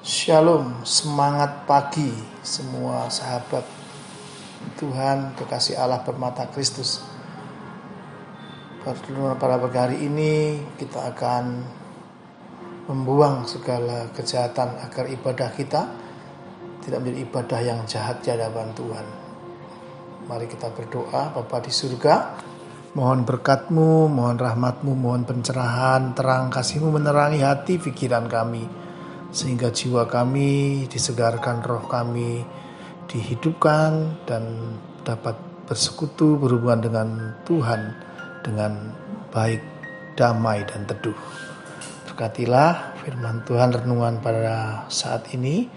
Shalom, semangat pagi semua sahabat Tuhan, kekasih Allah bermata Kristus. Pada pagi hari ini kita akan membuang segala kejahatan agar ibadah kita tidak menjadi ibadah yang jahat di hadapan Tuhan. Mari kita berdoa. Bapa di surga, mohon berkat-Mu, mohon rahmat-Mu, mohon pencerahan, terang kasih-Mu menerangi hati pikiran kami, sehingga jiwa kami disegarkan, roh kami dihidupkan dan dapat bersekutu berhubungan dengan Tuhan dengan baik, damai dan teduh. Berkatilah firman Tuhan renungan pada saat ini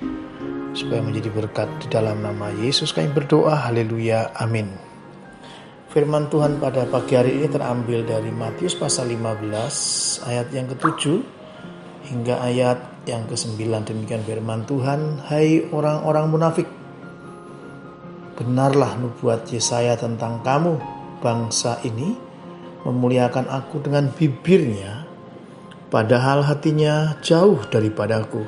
supaya menjadi berkat. Di dalam nama Yesus kami berdoa, haleluya, amin. Firman Tuhan pada pagi hari ini terambil dari Matius pasal 15 ayat yang ke-7 hingga ayat yang ke-9. Demikian firman Tuhan. Hai orang-orang munafik, benarlah nubuat Yesaya tentang kamu, bangsa ini memuliakan aku dengan bibirnya, padahal hatinya jauh daripadaku.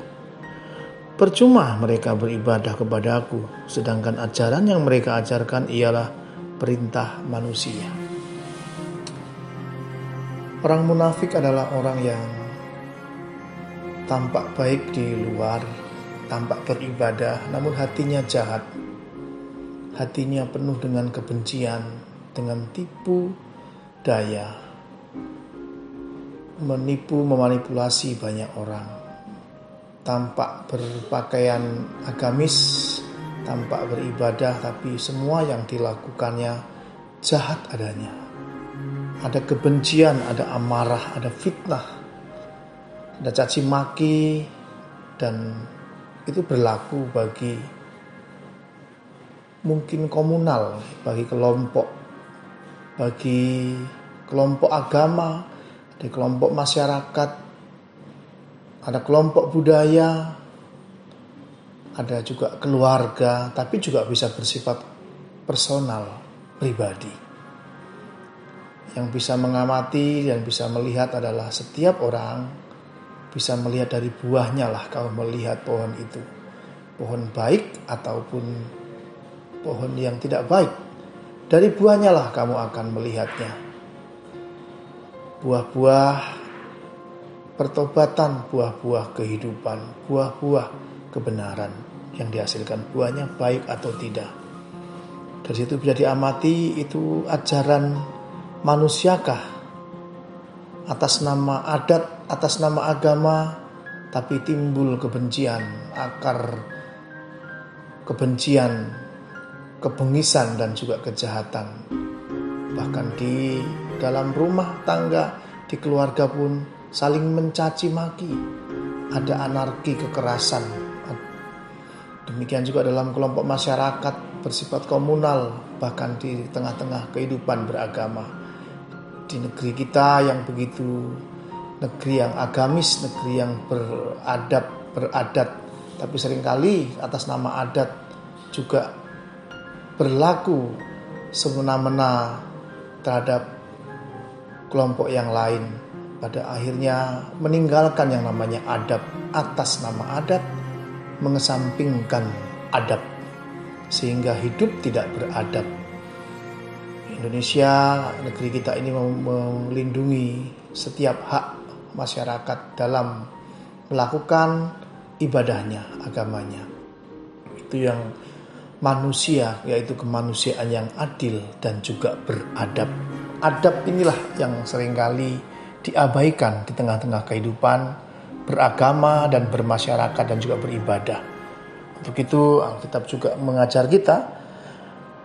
Percuma mereka beribadah kepada aku, sedangkan ajaran yang mereka ajarkan ialah perintah manusia. Orang munafik adalah orang yang tampak baik di luar, tampak beribadah, namun hatinya jahat. Hatinya penuh dengan kebencian, dengan tipu daya, menipu, memanipulasi banyak orang. Tampak berpakaian agamis, tampak beribadah, tapi semua yang dilakukannya jahat adanya. Ada kebencian, ada amarah, ada fitnah, ada caci maki, dan itu berlaku bagi mungkin komunal, bagi kelompok agama, ada kelompok masyarakat, ada kelompok budaya, ada juga keluarga, tapi juga bisa bersifat personal, pribadi. Yang bisa mengamati dan bisa melihat adalah setiap orang bisa melihat dari buahnya lah kau melihat pohon itu. Pohon baik ataupun pohon yang tidak baik. Dari buahnya lah kamu akan melihatnya. Buah-buah pertobatan, buah-buah kehidupan, buah-buah kebenaran yang dihasilkan, buahnya baik atau tidak. Dari situ bisa diamati itu ajaran manusiakah atas nama adat, atas nama agama, tapi timbul kebencian, akar kebencian, kebengisan dan juga kejahatan. Bahkan di dalam rumah tangga, di keluarga pun saling mencaci maki, ada anarki, kekerasan. Demikian juga dalam kelompok masyarakat bersifat komunal, bahkan di tengah-tengah kehidupan beragama. Di negeri kita yang begitu, negeri yang agamis, negeri yang beradat, tapi seringkali atas nama adat juga berlaku semena-mena terhadap kelompok yang lain. Pada akhirnya meninggalkan yang namanya adab, atas nama adat mengesampingkan adab, sehingga hidup tidak beradab. Indonesia, negeri kita ini melindungi setiap hak masyarakat dalam melakukan ibadahnya, agamanya. Itu yang manusia, yaitu kemanusiaan yang adil dan juga beradab. Adab inilah yang seringkali diabaikan di tengah-tengah kehidupan beragama dan bermasyarakat dan juga beribadah. Untuk itu Alkitab juga mengajar kita,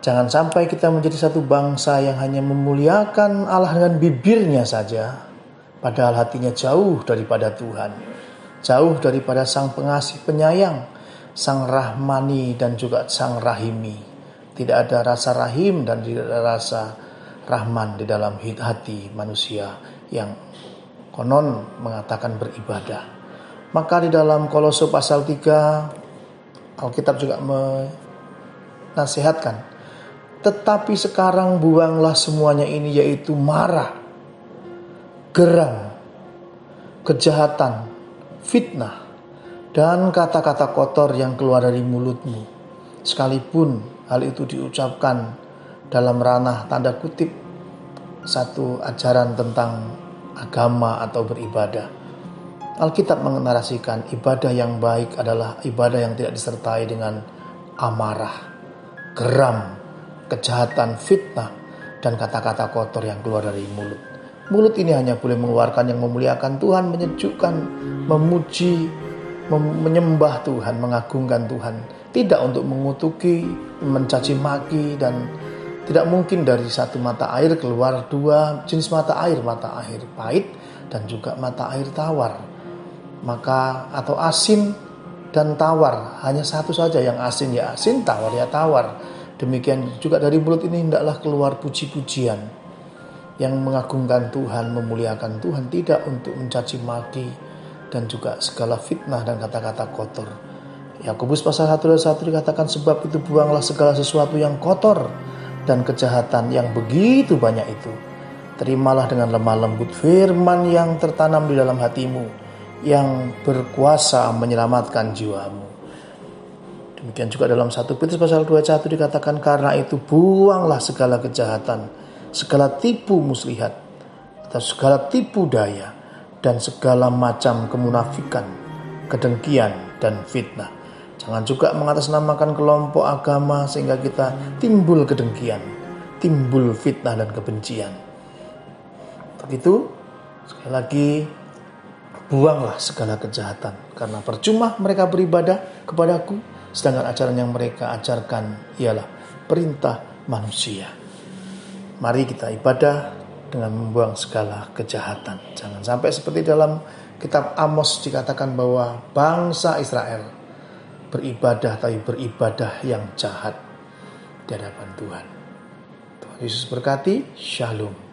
jangan sampai kita menjadi satu bangsa yang hanya memuliakan Allah dengan bibirnya saja, padahal hatinya jauh daripada Tuhan, jauh daripada Sang Pengasih Penyayang, Sang Rahmani dan juga Sang Rahimi. Tidak ada rasa rahim dan tidak ada rasa rahman di dalam hati manusia yang konon mengatakan beribadah. Maka di dalam Kolose pasal 3 Alkitab juga menasihatkan, tetapi sekarang buanglah semuanya ini, yaitu marah, geram, kejahatan, fitnah, dan kata-kata kotor yang keluar dari mulutmu. Sekalipun hal itu diucapkan dalam ranah tanda kutip satu ajaran tentang agama atau beribadah. Alkitab menarasikan ibadah yang baik adalah ibadah yang tidak disertai dengan amarah, geram, kejahatan, fitnah, dan kata-kata kotor yang keluar dari mulut. Mulut ini hanya boleh mengeluarkan yang memuliakan Tuhan, menyejukkan, memuji, menyembah Tuhan, mengagungkan Tuhan. Tidak untuk mengutuki, mencaci maki, dan tidak mungkin dari satu mata air keluar dua jenis mata air pahit dan juga mata air tawar. Maka atau asin dan tawar, hanya satu saja, yang asin ya asin, tawar ya tawar. Demikian juga dari mulut ini hendaklah keluar puji-pujian yang mengagungkan Tuhan, memuliakan Tuhan, tidak untuk mencaci maki dan juga segala fitnah dan kata-kata kotor. Yakobus pasal 1 ayat 1 dikatakan, sebab itu buanglah segala sesuatu yang kotor dan kejahatan yang begitu banyak itu. Terimalah dengan lemah lembut firman yang tertanam di dalam hatimu, yang berkuasa menyelamatkan jiwamu. Demikian juga dalam 1 Petrus pasal 2 ayat 1 dikatakan, karena itu buanglah segala kejahatan, segala tipu muslihat, atau segala tipu daya, dan segala macam kemunafikan, kedengkian, dan fitnah. Jangan juga mengatasnamakan kelompok agama sehingga kita timbul kedengkian, timbul fitnah dan kebencian. Begitu, sekali lagi, buanglah segala kejahatan, karena percuma mereka beribadah kepadaku, sedangkan ajaran yang mereka ajarkan ialah perintah manusia. Mari kita ibadah dengan membuang segala kejahatan. Jangan sampai seperti dalam kitab Amos dikatakan bahwa bangsa Israel beribadah tapi beribadah yang jahat di hadapan Tuhan. Tuhan Yesus berkati. Shalom.